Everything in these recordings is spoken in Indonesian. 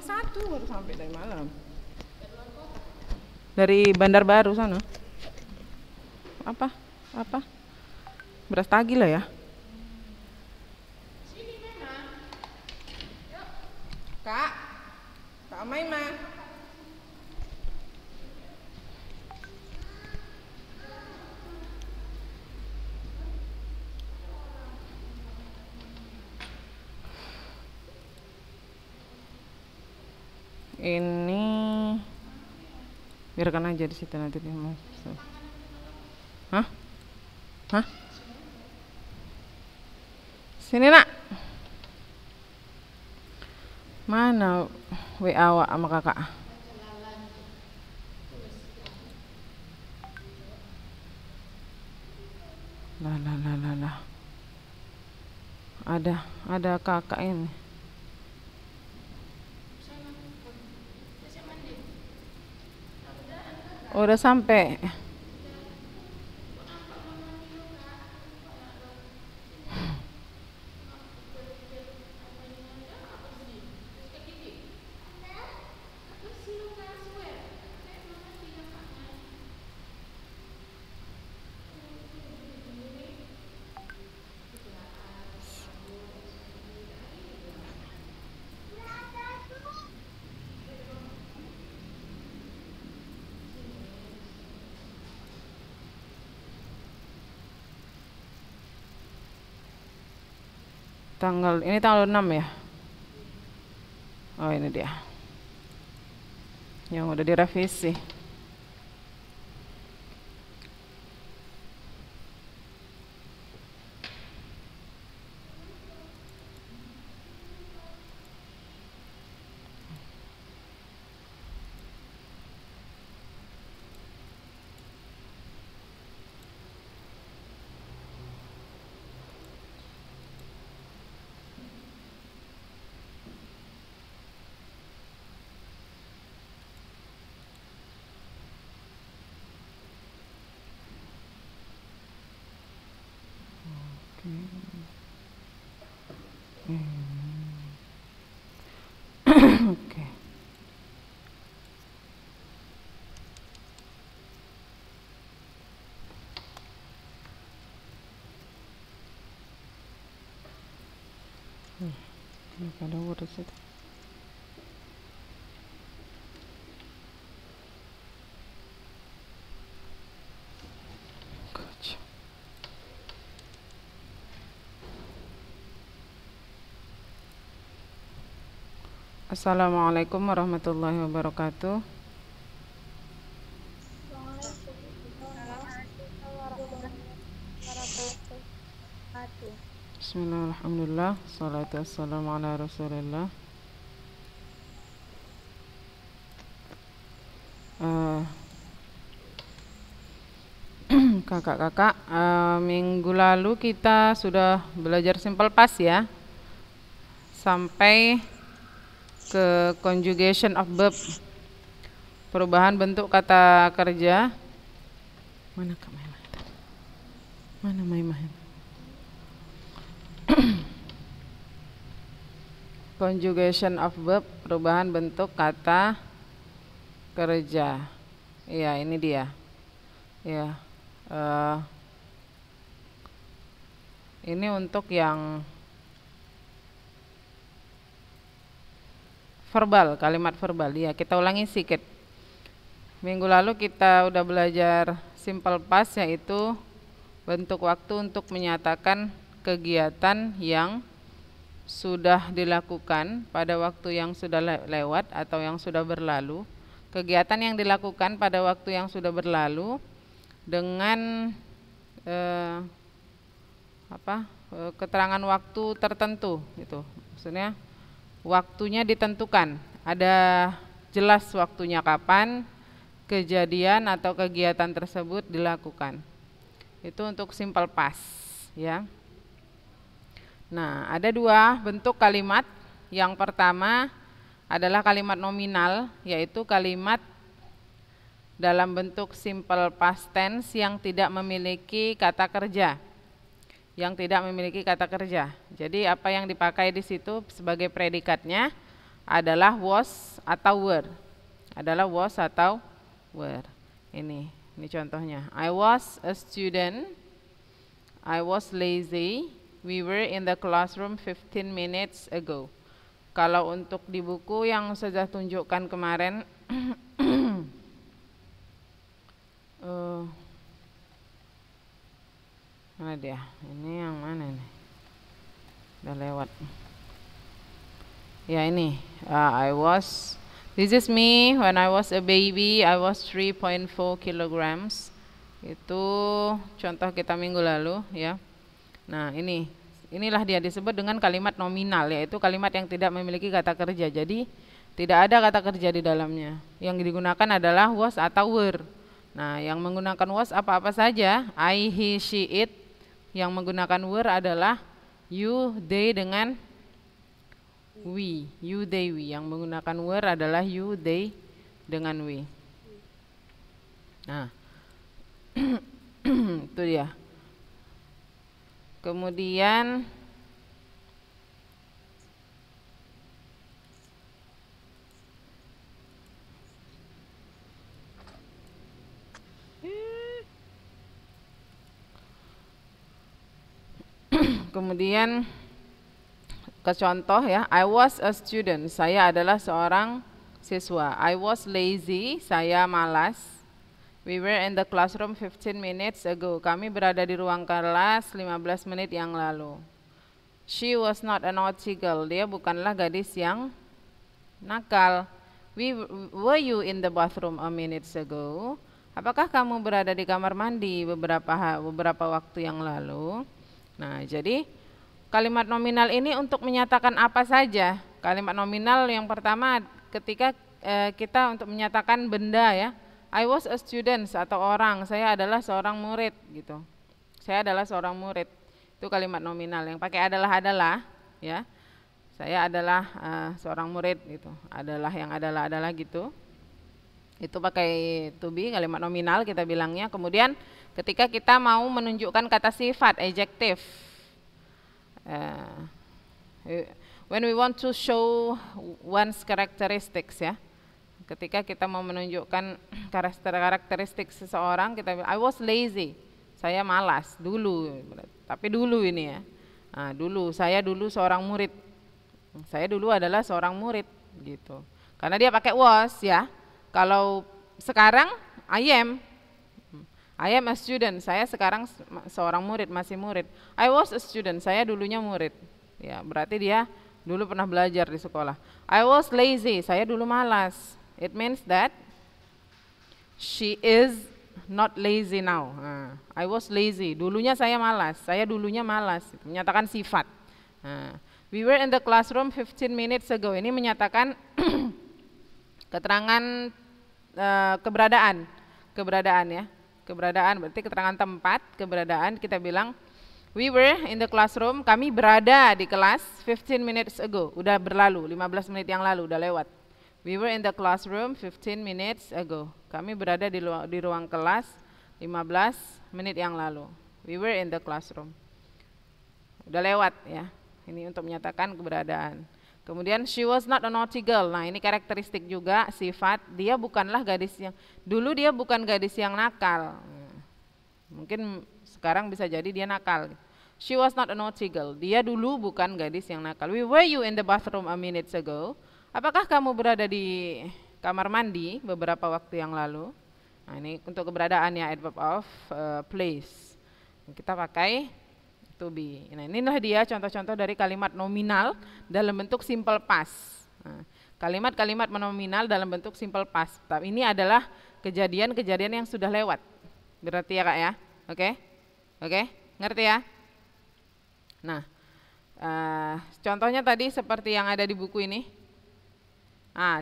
1 baru sampai dari malam. Dari Bandar Baru sana. Apa? Beras tagi lah ya. Sini Mama. Yuk. Kak main mah. Ini biarkan aja di situ nanti dia mau. Hah? Sini nak. Mana WA awak sama kakak? Lah. Ada kakak ini. Udah sampai. Ini tanggal 6 ya. Oh ini dia yang udah direvisi. Oke. Ada urut itu. Assalamualaikum warahmatullahi wabarakatuh. Bismillah, alhamdulillah, salatu wassalamu ala rasulillah. Kakak-kakak, minggu lalu kita sudah belajar simple past ya, sampai ke conjugation of verb, perubahan bentuk kata kerja. Mana Kak Maimah? Mana Maimah? Conjugation of verb, perubahan bentuk kata kerja. Iya, ini dia. Ya, ini untuk yang verbal, kalimat verbal. Ya, kita ulangi sedikit. Minggu lalu kita udah belajar simple past, yaitu bentuk waktu untuk menyatakan kegiatan yang sudah dilakukan pada waktu yang sudah lewat atau yang sudah berlalu. Kegiatan yang dilakukan pada waktu yang sudah berlalu dengan keterangan waktu tertentu, gitu. Maksudnya waktunya ditentukan, ada jelas waktunya kapan kejadian atau kegiatan tersebut dilakukan. Itu untuk simple past ya. Nah, ada dua bentuk kalimat. Yang pertama adalah kalimat nominal, yaitu kalimat dalam bentuk simple past tense yang tidak memiliki kata kerja. Jadi apa yang dipakai di situ sebagai predikatnya adalah was atau were. Adalah was atau were. Ini contohnya. I was a student. I was lazy. We were in the classroom 15 minutes ago. Kalau untuk di buku yang saya tunjukkan kemarin, mana dia? Ini yang mana nih? Udah lewat. Ya ini. This is me when I was a baby. I was 3.4 kilograms. Itu contoh kita minggu lalu, ya. Nah, inilah dia disebut dengan kalimat nominal, yaitu kalimat yang tidak memiliki kata kerja. Jadi tidak ada kata kerja di dalamnya. Yang digunakan adalah was atau were. Nah, yang menggunakan was apa-apa saja, I, he, she, it. Yang menggunakan were adalah you, they dengan we. You, they, we. Yang menggunakan were adalah you, they dengan we. Nah, itu dia. Kemudian ke contoh ya, I was a student, saya adalah seorang siswa. I was lazy, saya malas. We were in the classroom 15 minutes ago, kami berada di ruang kelas 15 menit yang lalu. She was not a naughty girl, dia bukanlah gadis yang nakal. Were you in the bathroom a minute ago? Apakah kamu berada di kamar mandi beberapa waktu yang lalu? Nah, jadi kalimat nominal ini untuk menyatakan apa saja. Kalimat nominal yang pertama ketika kita untuk menyatakan benda ya. I was a student atau orang, saya adalah seorang murid gitu. Saya adalah seorang murid. Itu kalimat nominal. Yang pakai adalah ya. Saya adalah seorang murid gitu. Adalah gitu. Itu pakai to be, kalimat nominal kita bilangnya. Kemudian ketika kita mau menunjukkan kata sifat, adjective. When we want to show one's characteristics ya. Ketika kita mau menunjukkan karakteristik seseorang, kita bilang I was lazy. Saya malas dulu. Tapi dulu ini ya. Nah, saya dulu seorang murid. Saya dulu adalah seorang murid gitu. Karena dia pakai was ya. Kalau sekarang I am a student. Saya sekarang seorang murid, masih murid. I was a student. Saya dulunya murid. Ya, berarti dia dulu pernah belajar di sekolah. I was lazy. Saya dulu malas. It means that she is not lazy now. I was lazy. Dulunya saya malas. Saya dulunya malas. Menyatakan sifat. We were in the classroom 15 minutes ago. Ini menyatakan keterangan keberadaan. Keberadaan ya. Keberadaan berarti keterangan tempat. Keberadaan kita bilang we were in the classroom. Kami berada di kelas 15 minutes ago. Udah berlalu. 15 menit yang lalu. Udah lewat. We were in the classroom 15 minutes ago. Kami berada di ruang kelas 15 menit yang lalu. We were in the classroom. Udah lewat ya. Ini untuk menyatakan keberadaan. Kemudian she was not a naughty girl. Nah, ini karakteristik juga sifat. Dia bukanlah gadis yang dulu dia bukan gadis yang nakal. Mungkin sekarang bisa jadi dia nakal. She was not a naughty girl. Dia dulu bukan gadis yang nakal. Were you in the bathroom a minute ago? Apakah kamu berada di kamar mandi beberapa waktu yang lalu? Nah, ini untuk keberadaan ya, adverb of place. Kita pakai to be. Nah, inilah dia contoh-contoh dari kalimat nominal dalam bentuk simple past. Nah, kalimat-kalimat nominal dalam bentuk simple past. Tapi ini adalah kejadian-kejadian yang sudah lewat. Berarti ya Kak ya? Oke? Ngerti ya? Nah, contohnya tadi seperti yang ada di buku ini.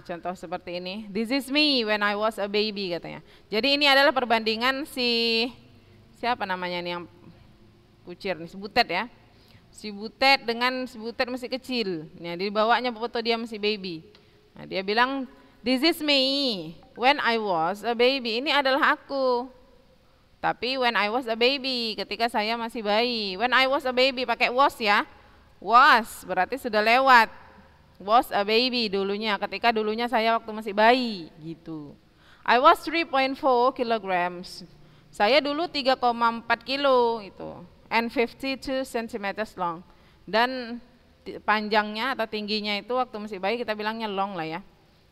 Contoh seperti ini. This is me when I was a baby katanya. Jadi ini adalah perbandingan siapa namanya nih yang kucir nih, si Butet ya. Si Butet dengan si Butet masih kecil. Nah, dibawanya foto dia masih baby. Nah, dia bilang this is me when I was a baby. Ini adalah aku. Tapi when I was a baby, ketika saya masih bayi. When I was a baby pakai was ya. Was berarti sudah lewat. Was a baby dulunya, ketika dulunya saya waktu masih bayi gitu. I was 3.4 kilograms. Saya dulu 3,4 kilo itu. And 52 centimeters long. Dan panjangnya atau tingginya itu waktu masih bayi kita bilangnya long lah ya.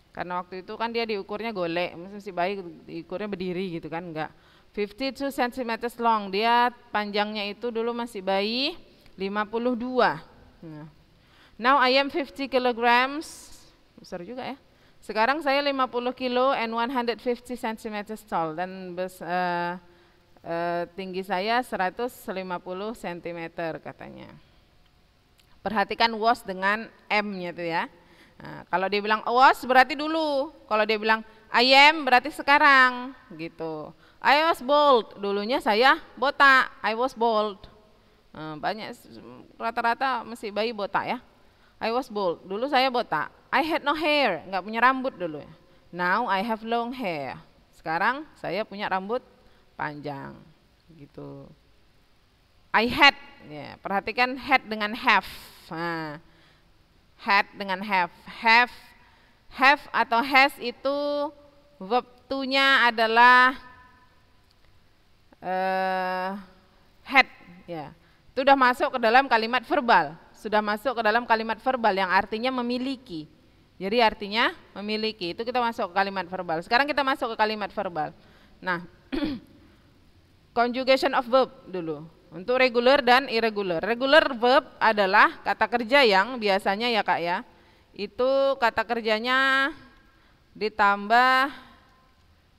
Karena waktu itu kan dia diukurnya golek, masih bayi diukurnya berdiri gitu kan, enggak. 52 centimeters long, dia panjangnya itu dulu masih bayi 52. Nah. Now I am 50 kilograms, besar juga ya. Sekarang saya 50 kilo and 150 centimeters tall, dan tinggi saya 150 cm katanya. Perhatikan was dengan M-nya itu ya. Nah, kalau dia bilang was berarti dulu, kalau dia bilang I am berarti sekarang gitu. I was bald, dulunya saya botak, I was bald. Banyak rata-rata masih bayi botak ya. I was bald, dulu saya botak. I had no hair, nggak punya rambut dulu. Now I have long hair. Sekarang saya punya rambut panjang, gitu. I had, ya, perhatikan had dengan have. Nah, had dengan have. Have atau has itu verb to-nya adalah had, ya. Itu sudah masuk ke dalam kalimat verbal. Sudah masuk ke dalam kalimat verbal yang artinya memiliki. Jadi artinya memiliki, itu kita masuk ke kalimat verbal. Sekarang kita masuk ke kalimat verbal. Nah, conjugation of verb dulu. Untuk regular dan irregular. Regular verb adalah kata kerja yang biasanya ya Kak ya, itu kata kerjanya ditambah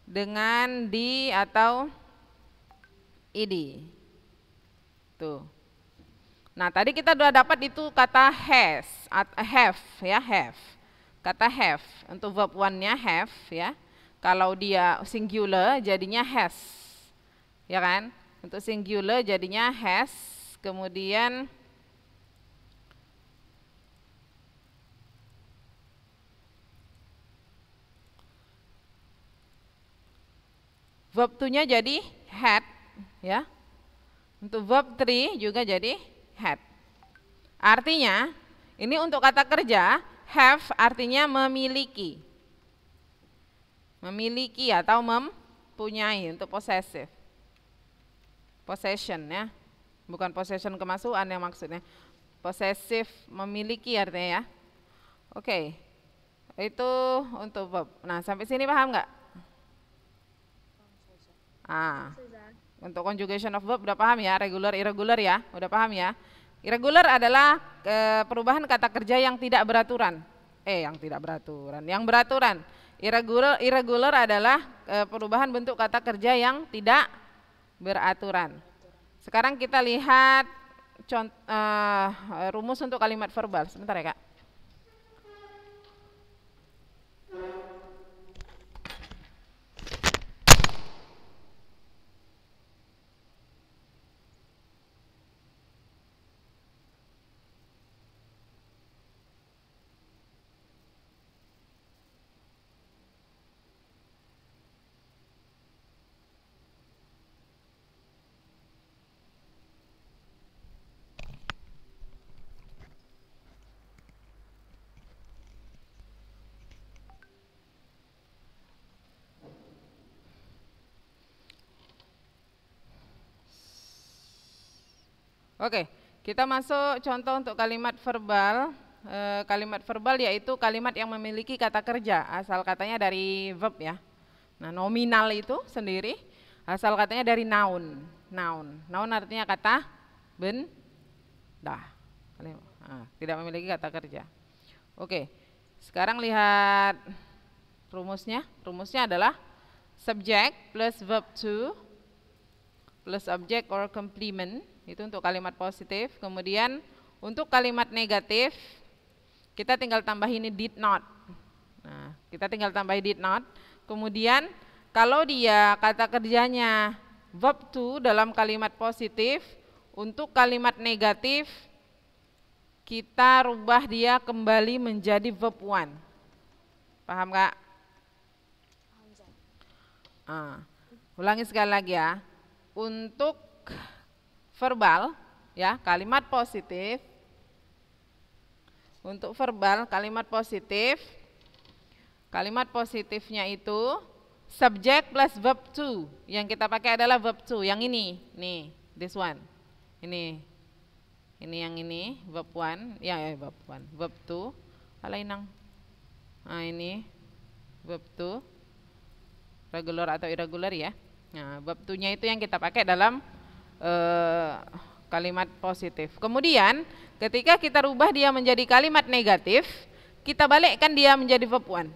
dengan di atau id. Tuh. Nah, tadi kita sudah dapat itu kata has, have ya, have. Kata have, untuk verb one-nya have ya. Kalau dia singular jadinya has. Ya kan? Untuk singular jadinya has. Kemudian verb two-nya jadi had ya. Untuk verb three juga jadi had. Artinya, ini untuk kata kerja, have artinya memiliki. Memiliki atau mempunyai, untuk possessive. Possession ya. Bukan possession kemasukan yang maksudnya. Possessive, memiliki artinya ya. Oke. Itu untuk verb. Nah, sampai sini paham nggak? Untuk conjugation of verb udah paham ya, regular, irregular ya, udah paham ya. Irregular adalah perubahan kata kerja yang tidak beraturan. Yang beraturan. Irregular adalah perubahan bentuk kata kerja yang tidak beraturan. Sekarang kita lihat rumus untuk kalimat verbal. Sebentar ya Kak. Oke, kita masuk contoh untuk kalimat verbal. Kalimat verbal yaitu kalimat yang memiliki kata kerja, asal katanya dari verb ya. Nah, nominal itu sendiri asal katanya dari noun. Noun artinya kata benda. Tidak memiliki kata kerja. Oke, sekarang lihat rumusnya. Rumusnya adalah subject plus verb to plus object or complement. Itu untuk kalimat positif. Kemudian untuk kalimat negatif kita tinggal tambah ini did not. Nah, kita tinggal tambah did not. Kemudian kalau dia kata kerjanya verb to dalam kalimat positif, untuk kalimat negatif kita rubah dia kembali menjadi verb one. Paham nggak? Ulangi sekali lagi ya. Untuk verbal ya, kalimat positif Untuk verbal, kalimat positifnya itu subject plus verb to. Yang kita pakai adalah verb to. Yang ini, nih, this one. Ini yang ini, verb one, verb one, verb to. Alainang. Nah, ini verb to, regular atau irregular ya. Nah, verb to-nya itu yang kita pakai dalam kalimat positif. Kemudian ketika kita rubah dia menjadi kalimat negatif, kita balikkan dia menjadi verb one.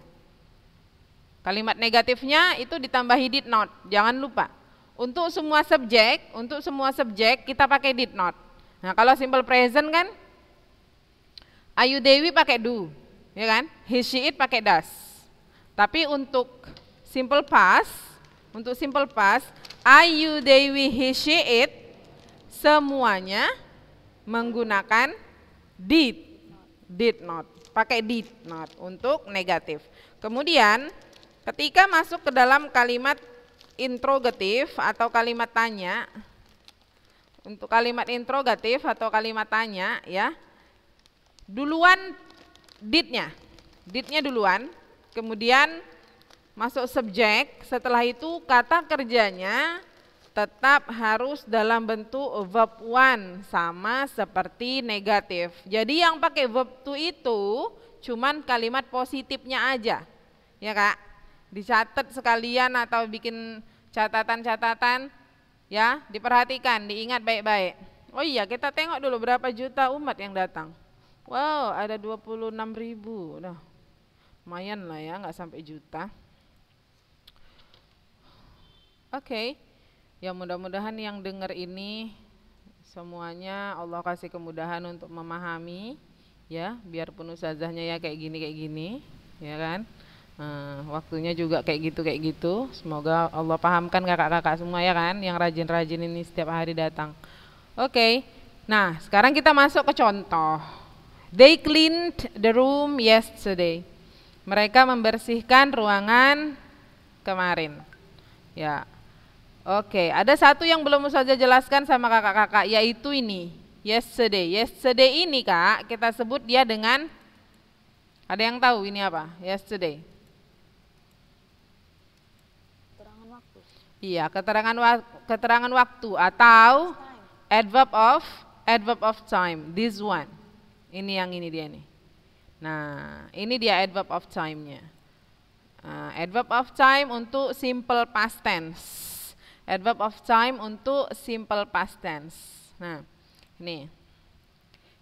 Kalimat negatifnya itu ditambahi did not. Jangan lupa. Untuk semua subjek kita pakai did not. Nah, kalau simple present kan Ayu Dewi pakai do, ya kan? He she it pakai does. Tapi untuk simple past Ayu Dewi he she it semuanya menggunakan did not. Pakai did not untuk negatif. Kemudian ketika masuk ke dalam kalimat interrogatif atau kalimat tanya, untuk kalimat interrogatif atau kalimat tanya ya, duluan didnya duluan, kemudian masuk subjek, setelah itu kata kerjanya tetap harus dalam bentuk verb one sama seperti negatif. Jadi yang pakai verb to itu cuman kalimat positifnya aja, ya Kak. Dicatat sekalian atau bikin catatan-catatan ya, diperhatikan, diingat baik-baik. Oh iya, kita tengok dulu berapa juta umat yang datang. Wow, ada 26.000. Nah, lumayan lah ya, nggak sampai juta. Oke. Ya mudah-mudahan yang dengar ini semuanya Allah kasih kemudahan untuk memahami ya, biarpun ustazahnya ya kayak gini ya kan. Waktunya juga kayak gitu. Semoga Allah pahamkan kakak-kakak semua ya kan, yang rajin-rajin ini setiap hari datang. Oke. Nah, sekarang kita masuk ke contoh. They cleaned the room yesterday. Mereka membersihkan ruangan kemarin. Ya. Oke, ada satu yang belum ustazah jelaskan sama kakak-kakak, yaitu ini, yesterday. Yesterday ini Kak, kita sebut dia dengan, ada yang tahu ini apa? Yesterday. Keterangan waktu. Iya, keterangan waktu atau adverb of time. This one. Ini yang ini dia nih. Nah, ini dia adverb of time-nya. Adverb of time untuk simple past tense. Adverb of time untuk simple past tense. Nah, ini.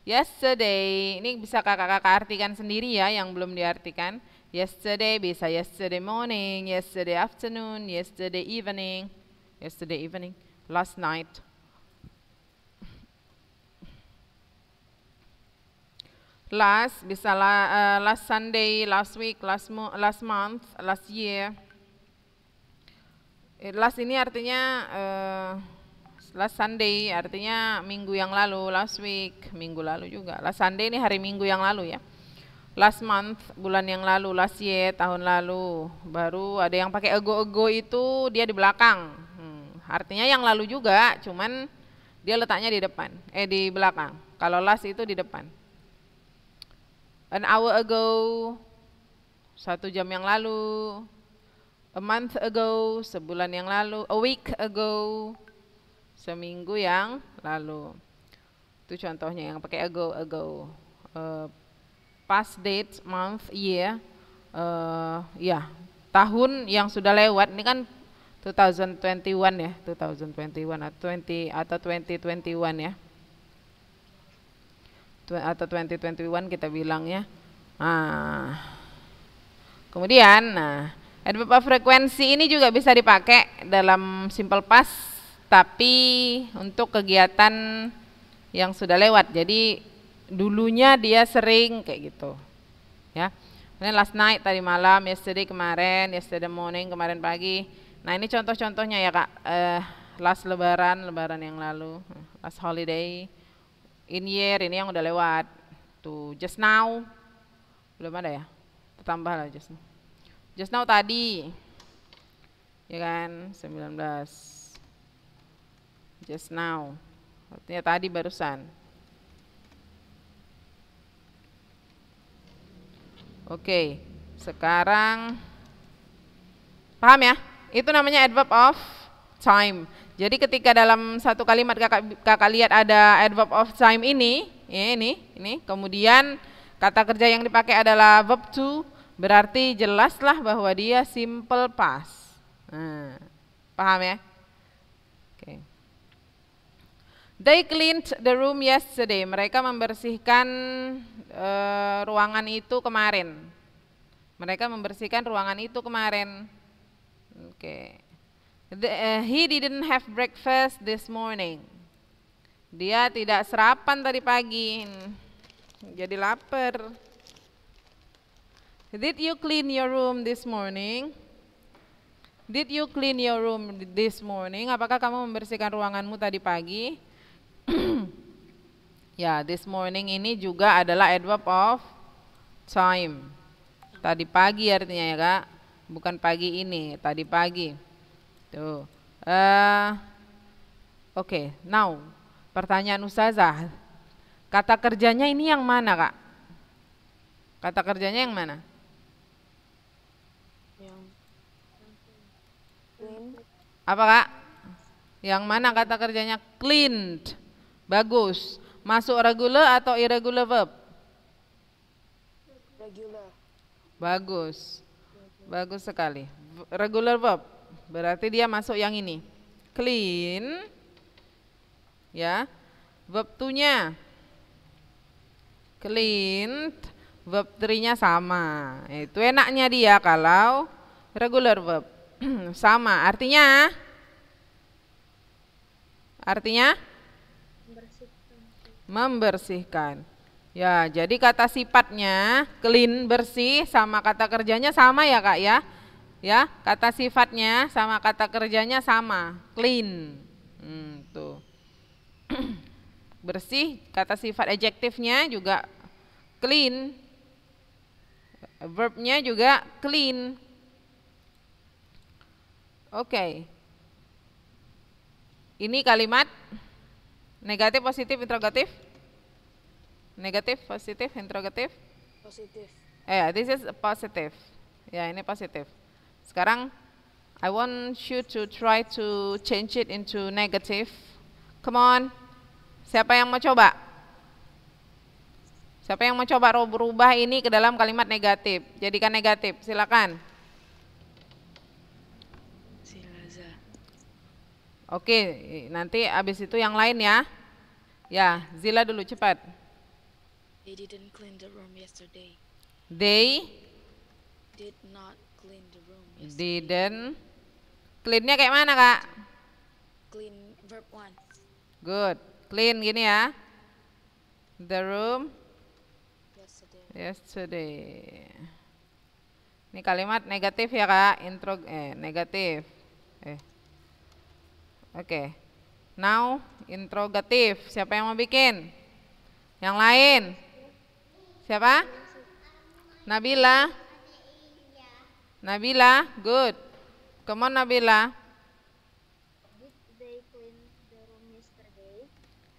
Yesterday, ini bisa kakak-kakak artikan sendiri ya yang belum diartikan. Yesterday bisa yesterday morning, yesterday afternoon, yesterday evening, last night. Last bisa last Sunday, last week, last month, last year. Last ini artinya last Sunday artinya minggu yang lalu, last week minggu lalu juga. Last Sunday ini hari Minggu yang lalu ya. Last month bulan yang lalu, last year tahun lalu. Baru ada yang pakai ago itu dia di belakang. Artinya yang lalu juga, cuman dia letaknya di depan, di belakang. Kalau last itu di depan. An hour ago, 1 jam yang lalu. A month ago, sebulan yang lalu. A week ago, seminggu yang lalu. Itu contohnya yang pakai ago. Past date, month, year. Ya, tahun yang sudah lewat. Ini kan 2021 ya, 2021 atau 2021 ya. Atau 2021 kita bilang ya. Kemudian, adverb of frekuensi ini juga bisa dipakai dalam simple past, tapi untuk kegiatan yang sudah lewat. Jadi dulunya dia sering kayak gitu, ya. Ini last night tadi malam, yesterday kemarin, yesterday morning kemarin pagi. Nah ini contoh-contohnya ya Kak. Last lebaran yang lalu, last holiday, in year ini yang udah lewat. Tuh just now belum ada ya, tambah lah just now. Just now tadi, ya kan, 19. Just now, artinya tadi barusan. Oke, sekarang paham ya? Itu namanya adverb of time. Jadi ketika dalam satu kalimat kakak lihat ada adverb of time ini, ya ini, kemudian kata kerja yang dipakai adalah verb to, berarti jelaslah bahwa dia simple past. Nah, paham ya? Oke. They cleaned the room yesterday. Mereka membersihkan ruangan itu kemarin. Mereka membersihkan ruangan itu kemarin. Oke. He didn't have breakfast this morning. Dia tidak sarapan tadi pagi. Jadi lapar. Did you clean your room this morning? Did you clean your room this morning? Apakah kamu membersihkan ruanganmu tadi pagi? Ya, this morning ini juga adalah adverb of time. Tadi pagi artinya ya kak, bukan pagi ini, tadi pagi. Tuh. Oke, now pertanyaan Ustazah, kata kerjanya ini yang mana kak? Kata kerjanya yang mana? Yang clean. Apa kak? Yang mana kata kerjanya? Cleaned. Bagus. Masuk regular atau irregular verb? Regular. Bagus. Bagus sekali. Regular verb. Berarti dia masuk yang ini. Clean. Ya. Verb to-nya. Cleaned. Verb 3-nya sama. Itu enaknya dia kalau regular verb. Sama. Artinya membersihkan. Ya, jadi kata sifatnya clean, bersih, sama kata kerjanya sama ya kak ya. Ya, kata sifatnya sama kata kerjanya sama, clean. Tuh. Bersih, kata sifat adjektifnya juga clean. Verbnya juga clean. Oke. Ini kalimat negatif, positif, interrogatif. Negatif, positif, interrogatif. Positif. This is positive. Ya, ini positif. Sekarang I want you to try to change it into negative. Come on. Siapa yang mau coba? Siapa yang mau coba berubah ini ke dalam kalimat negatif? Jadikan negatif, silakan. Silaza. Oke, nanti abis itu yang lain ya. Ya, Zila dulu cepat. They didn't clean the room yesterday. They Did not clean the room yesterday. didn't. Clean-nya kayak mana kak? Clean verb 1. Good. Clean gini ya. The room yesterday. Ini kalimat negatif ya kak. Negatif. Oke. Now interrogatif. Siapa yang mau bikin? Yang lain? Siapa? Nabila. Nabila, good. Come on Nabila. Did they clean the room yesterday?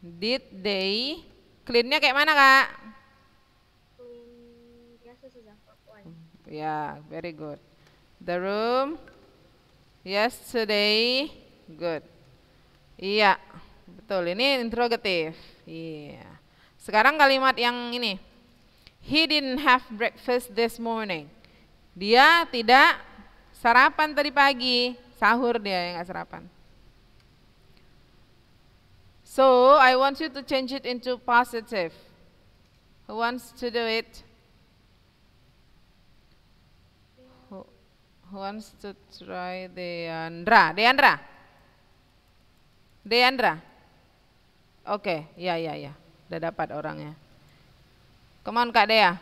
Did they? Clean-nya kayak mana kak? Clean biasa saja, verb 1. Ya, very good. The room yesterday, good. Iya, betul. Ini interrogatif. Iya. Sekarang kalimat yang ini. He didn't have breakfast this morning. Dia tidak sarapan tadi pagi. Sahur dia yang nggak sarapan. So, I want you to change it into positive. Who wants to do it? Who wants to try Deandra? Deandra? Oke, ya. Udah dapat orangnya. Come on Kak Dea.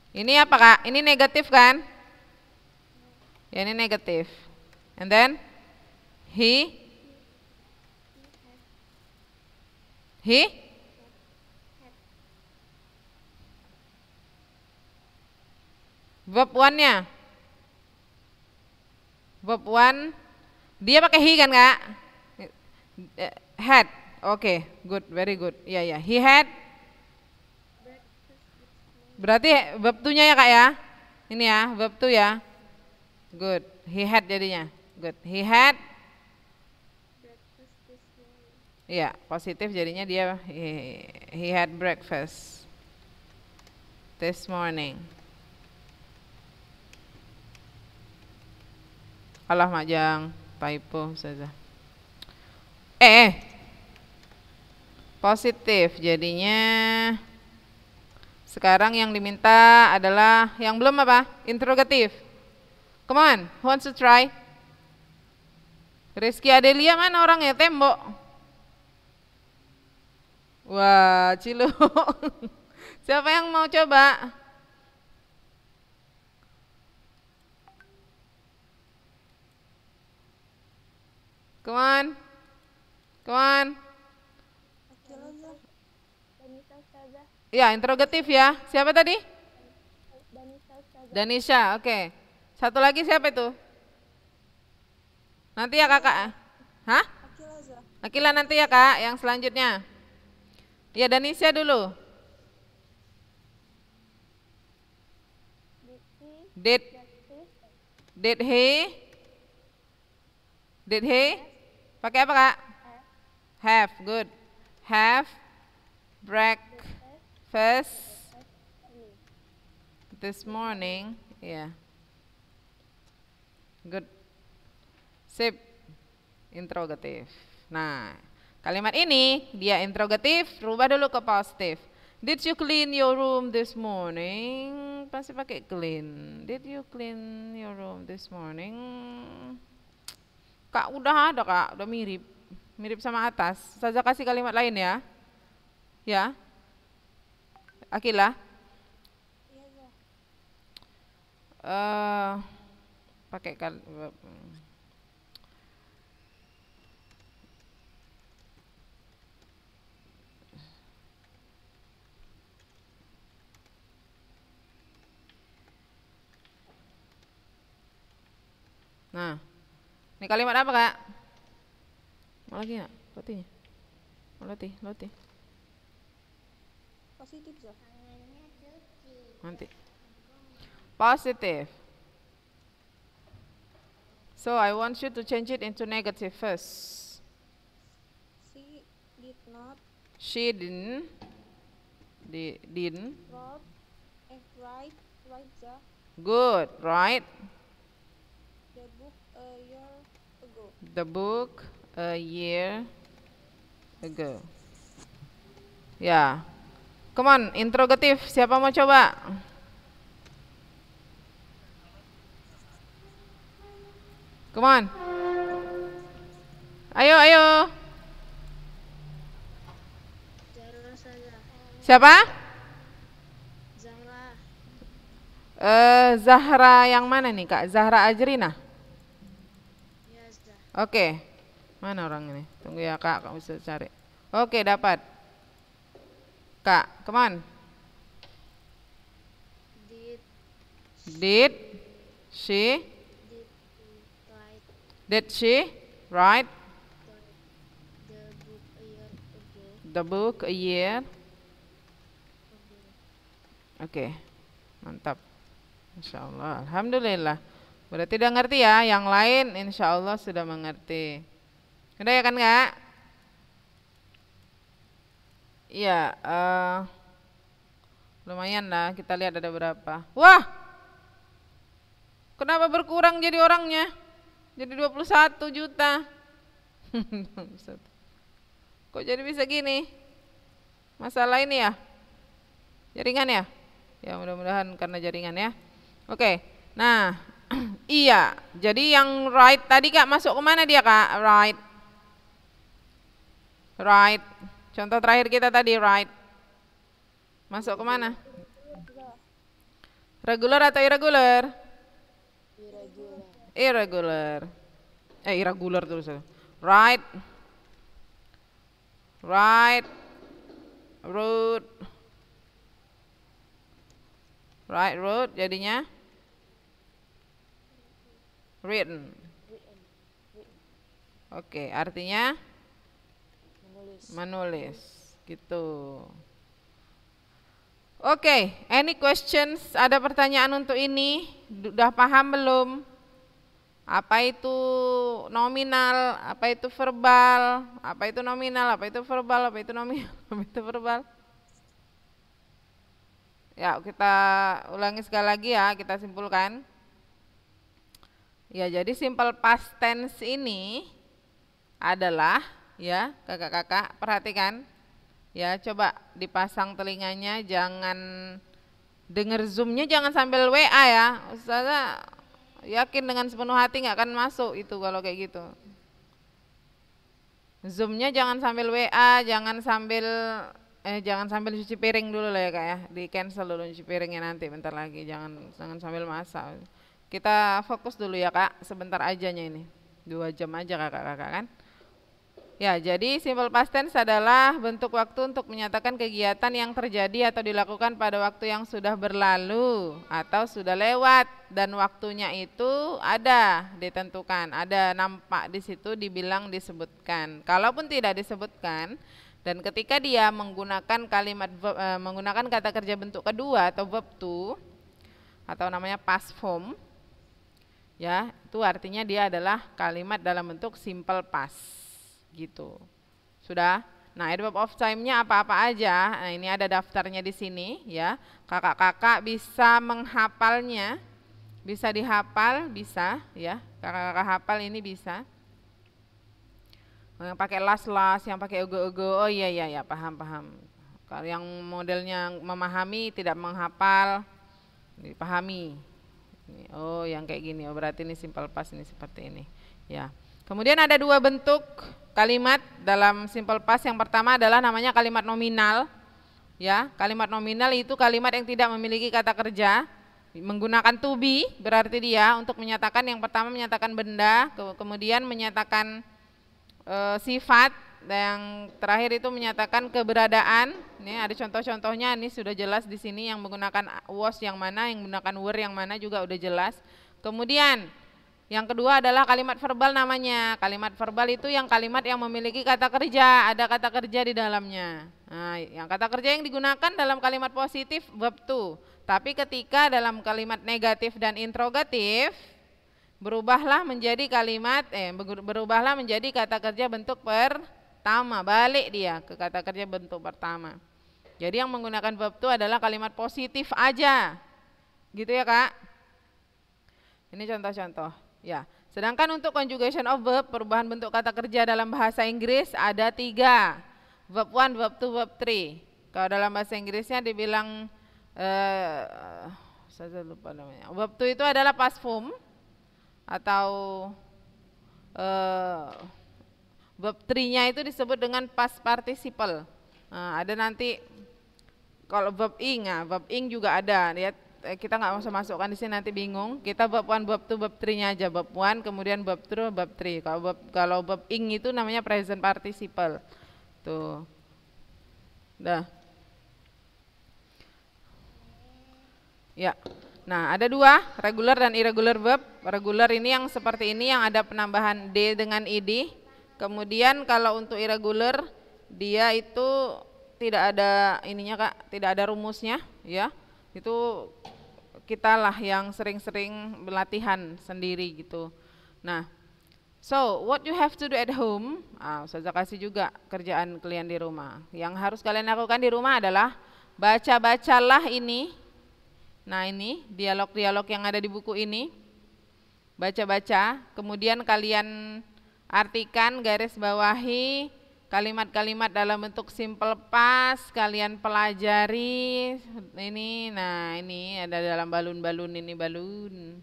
Ini apa Kak? Ini negatif kan? Ya, ini negatif. And then he verb 1-nya. Verb 1 dia pakai he kan Kak? Had. Oke, good, very good. Ya. He had Berarti verb to-nya ya Kak ya. Ini ya, verb to ya. Good. He had jadinya. Good. He had. breakfast this morning. Iya, positif jadinya dia he had breakfast this morning. Alah Majang, typo saja. Positif jadinya. Sekarang yang diminta adalah yang belum apa? Interrogatif. Come on, who wants to try? Rizky Adelia mana orangnya? Tembok. Wah, Cilu. Siapa yang mau coba? Come on. Come on. Danisa Ustazah. Ya, interrogatif ya. Siapa tadi? Danisa Ustazah. Danisha, oke. Satu lagi siapa itu? Nanti ya kakak. Hah? Akila nanti ya kak, yang selanjutnya. Ya Danisha dulu. Did he? Did he? Did he? Pakai apa kak? Have, good. Have breakfast this morning. Ya. Good. Sip. Interrogatif. Nah, kalimat ini dia interrogatif, rubah dulu ke positif. Did you clean your room this morning? Pasti pakai clean. Did you clean your room this morning? Kak, udah ada kak, udah mirip. Mirip sama atas. Saja kasih kalimat lain ya. Ya. Akila. Pakai Nah, ini kalimat apa kak? Mau lagi nggak? Lotinya? Mau loti. Positif ya. Nanti. Positive. So I want you to change it into negative first. She did not She didn't. Didn't. write the Good, right? book a year ago. The book a year ago. Ya. Come on, interrogatif. Siapa mau coba? Come on. Ayo. Zahra Ustazah. Siapa? Zahra. Zahra yang mana nih kak? Zahra Ajrina? Ya, Zah. Oke. Mana orang ini? Tunggu ya kak, kamu bisa cari. Oke, dapat. Kak, come on. Did She write Did she write the book a year ago? the book a year? Oke, mantap. Insya Allah, alhamdulillah. Berarti udah ngerti ya. Yang lain insya Allah sudah mengerti. Udah ya kan kak? Iya. Lumayan lah. Kita lihat ada berapa. Wah, kenapa berkurang jadi orangnya? Jadi 21 juta. Kok jadi bisa gini? Masalah ini ya? Jaringan ya? Ya mudah-mudahan karena jaringan ya. Oke. Nah, iya. Jadi yang right tadi kak masuk kemana dia kak? Right. Contoh terakhir kita tadi right. Masuk kemana? Regular atau irregular? Irregular. Irregular terus. Right. Road. Right road jadinya written. Oke, artinya menulis. Gitu. Oke, any questions? Ada pertanyaan untuk ini? Sudah paham belum? Apa itu nominal? Apa itu verbal? Apa itu nominal? Apa itu verbal? Apa itu nominal? Apa itu verbal? Ya, kita ulangi sekali lagi ya, kita simpulkan. Ya, jadi simple past tense ini adalah, ya, kakak-kakak, perhatikan. Ya, coba dipasang telinganya, jangan denger zoomnya, jangan sambil WA ya. Ustazah yakin dengan sepenuh hati nggak akan masuk itu kalau kayak gitu. Zoomnya jangan sambil WA, jangan sambil cuci piring dulu lah ya kak ya. Di cancel dulu cuci piringnya nanti bentar lagi, jangan sambil masak. Kita fokus dulu ya kak, sebentar ajanya ini, 2 jam aja kakak-kakak kan. Ya, jadi simple past tense adalah bentuk waktu untuk menyatakan kegiatan yang terjadi atau dilakukan pada waktu yang sudah berlalu atau sudah lewat, dan waktunya itu ada ditentukan, ada nampak di situ, dibilang, disebutkan. Kalaupun tidak disebutkan, dan ketika dia menggunakan menggunakan kata kerja bentuk kedua atau verb to atau namanya past form, ya, itu artinya dia adalah kalimat dalam bentuk simple past. Gitu. Sudah? Nah, adverb of time-nya apa-apa aja. Nah, ini ada daftarnya di sini ya. Kakak-kakak bisa menghafalnya. Bisa dihafal, bisa ya. Kakak-kakak hafal ini bisa. Yang pakai las-las, yang pakai ego-ego. Oh iya iya ya, paham. Kalau yang modelnya memahami tidak menghafal, dipahami. Oh, yang kayak gini. Oh, berarti ini simple past, ini seperti ini. Ya. Kemudian ada 2 bentuk kalimat dalam simple past. Yang pertama adalah namanya kalimat nominal. Ya, kalimat nominal itu kalimat yang tidak memiliki kata kerja, menggunakan to be, berarti dia untuk menyatakan, yang pertama menyatakan benda, kemudian menyatakan sifat, dan yang terakhir itu menyatakan keberadaan. Ini ada contoh-contohnya, ini sudah jelas di sini, yang menggunakan was yang mana, yang menggunakan were yang mana juga udah jelas. Kemudian yang kedua adalah kalimat verbal namanya. Kalimat verbal itu yang kalimat yang memiliki kata kerja, ada kata kerja di dalamnya. Nah, yang kata kerja yang digunakan dalam kalimat positif verb to. Tapi ketika dalam kalimat negatif dan interrogatif, berubahlah menjadi kata kerja bentuk pertama, balik dia ke kata kerja bentuk pertama. Jadi yang menggunakan verb to adalah kalimat positif aja. Gitu ya, Kak? Ini contoh-contoh. Ya, sedangkan untuk conjugation of verb, perubahan bentuk kata kerja dalam bahasa Inggris ada 3. Verb 1, verb 2, verb 3. Kalau dalam bahasa Inggrisnya dibilang saya lupa namanya. Verb 2 itu adalah past form atau verb 3-nya itu disebut dengan past participle. Nah, ada nanti kalau verb ing, verb ing juga ada. Lihat, kita nggak usah masukkan di sini nanti bingung. Kita verb 1, verb 2, verb 3-nya aja. Verb 1, kemudian verb 2, verb 3. Kalau verb ing itu namanya present participle. Tuh. Dah. Ya. Nah, ada 2, regular dan irregular verb. Regular ini yang seperti ini, yang ada penambahan d dengan id. Kemudian kalau untuk irregular, dia itu tidak ada ininya, Kak, tidak ada rumusnya, ya. Itu kita lah yang sering-sering berlatihan sendiri gitu. Nah, so what you have to do at home, saya kasih juga kerjaan kalian di rumah. Yang harus kalian lakukan di rumah adalah baca-bacalah ini. Nah, ini dialog-dialog yang ada di buku ini. Baca-baca, kemudian kalian artikan, garis bawahi kalimat-kalimat dalam bentuk simple past, kalian pelajari ini. Nah, ini ada dalam balun-balun, ini balun.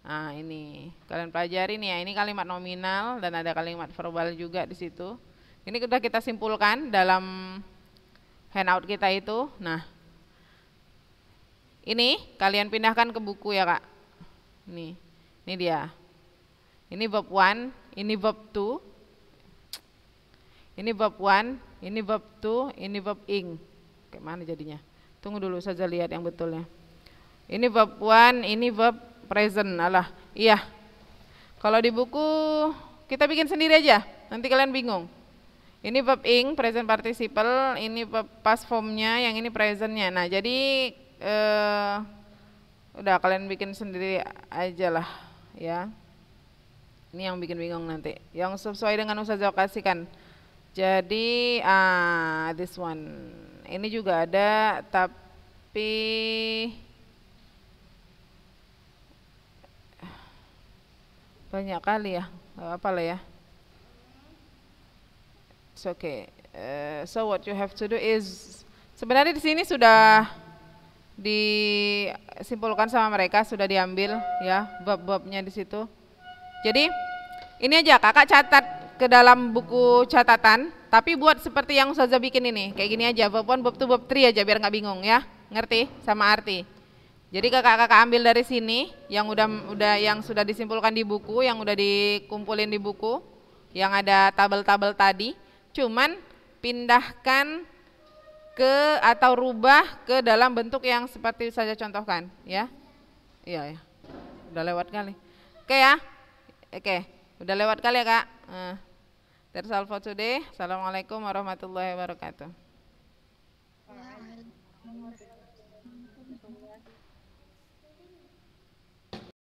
Nah, ini kalian pelajari nih ya, ini kalimat nominal dan ada kalimat verbal juga di situ. Ini sudah kita simpulkan dalam handout kita itu. Nah, ini kalian pindahkan ke buku ya, Kak. Ini dia. Ini verb 1, ini verb 2. Ini verb 1, ini verb 2, ini verb ing. Kayak mana jadinya? Tunggu dulu saja lihat yang betulnya. Ini verb 1, ini verb present. Alah, iya. Kalau di buku kita bikin sendiri aja, nanti kalian bingung. Ini verb ing, present participle, ini verb past formnya, yang ini presentnya. Nah, jadi udah kalian bikin sendiri aja lah ya. Ini yang bikin bingung nanti. Yang sesuai dengan Ustazah kasihkan. Jadi this one. Ini juga ada, tapi banyak kali ya. Gak apa lah ya. It's okay. So what you have to do is, sebenarnya di sini sudah disimpulkan sama mereka, sudah diambil ya bab-babnya di situ. Jadi ini aja kakak catat ke dalam buku catatan, tapi buat seperti yang Ustazah bikin ini, kayak gini aja, bab 1, bab 2, bab 3 aja biar nggak bingung ya, ngerti sama arti. Jadi kakak ambil dari sini yang yang sudah disimpulkan di buku, yang udah dikumpulin di buku, yang ada tabel-tabel tadi. Cuman pindahkan ke atau rubah ke dalam bentuk yang seperti saja contohkan ya. Iya ya. Udah lewat kali. Oke ya. Oke, udah lewat kali ya Kak. That's all for today. Assalamualaikum warahmatullahi wabarakatuh.